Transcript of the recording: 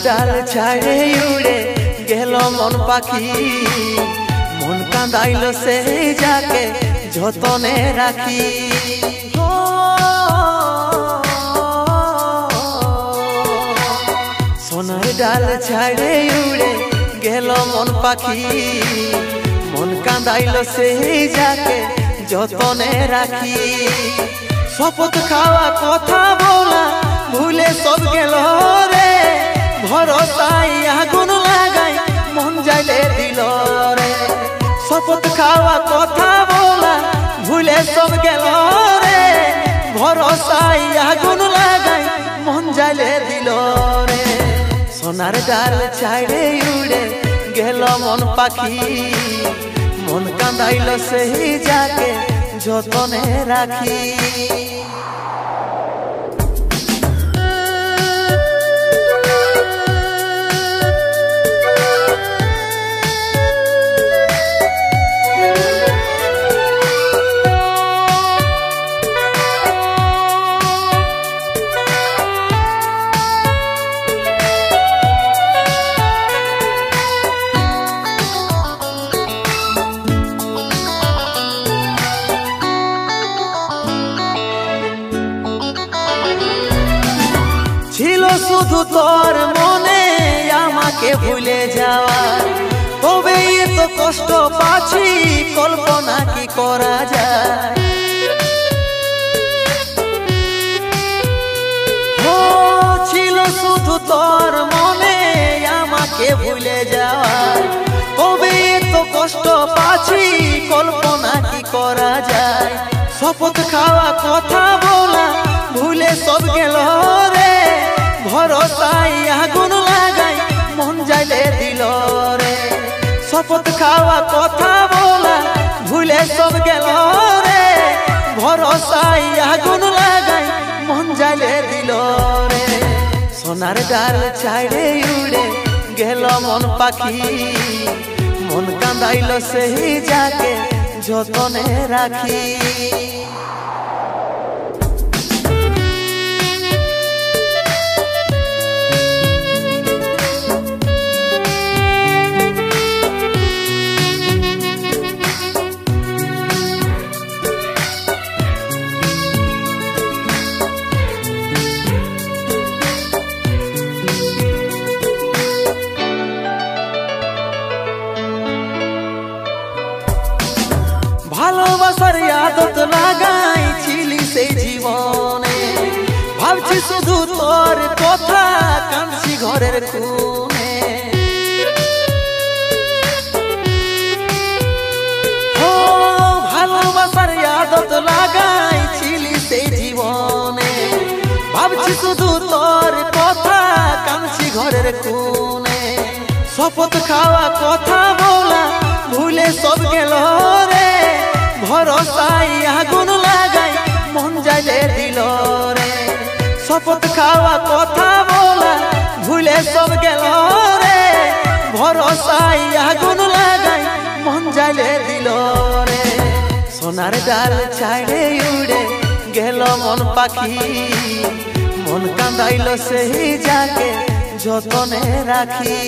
ডাল ছাড়ে উড়ে গেল মন পাখি, মন কাঁদাইল সেই যাকে যতনে রাখি। সোনার ডাল ছাড়ে উড়ে গেল মন পাখি, মন কাঁদাইল সেই যাকে যতনে রাখি। শপথ খাওয়া কথা বলা ভুলে সব গেল রে, ভরসায় আগুন লাগাই মন যাইলে দিল রে। শপথ খাওয়া কথা বলা ভুলে সব গেল রে, ভরসায় আগুন লাগাই মন যাইলে দিল রে। সোনার ডাল ছাড়ে উড়ে গেল মন পাখি, মন কাঁদাইল সেই যাকে যতনে রাখি। ছিল শুধু তোর মনে আমাকে ভুলে যাওয়া, তবে এত কষ্ট পাচ্ছি কল্পনা কি করা যায়। ছিল শুধু তোর মনে আমাকে ভুলে যাওয়া, তবে এত কষ্ট পাচ্ছি কল্পনা কি করা যায়। শপথ খাওয়া কথা বলা ভুলে সব গেল রে, ভরসায় আগুন লাগাই মন যাইলে দিল রে। শপথ খাওয়া কথা বলা ভুলে সব গেল রে, ভরসায় আগুন লাগাই মন যাইলে দিল রে। সোনার ডাল ছাড়ে উড়ে গেল মন পাখি, মন কাঁদাইল সেই যাকে যতনে রাখি। ভালোবাসার আদত লাগাইছিলি সেই জীবনে, ভাবছি শুধু তোর কথা কাঁদছি ঘরের কোণে। ভালোবাসার আদত লাগাইছিলি সেই জীবনে, ভাবছি শুধু তোর কথা কাঁদছি ঘরের কোণে। শপথ খাওয়া কথা বলা ভুলে সব গেল রে, ভরসায় আগুন লাগাই মন যাইলে দিল রে। শপথ খাওয়া কথা বলা ভুলে সব গেল রে, ভরসায় আগুন লাগাই মন যাইলে দিল রে। সোনার ডাল ছাড়ে উড়ে গেল মন পাখি, মন কাঁদাইল সেই যাকে যতনে রাখি।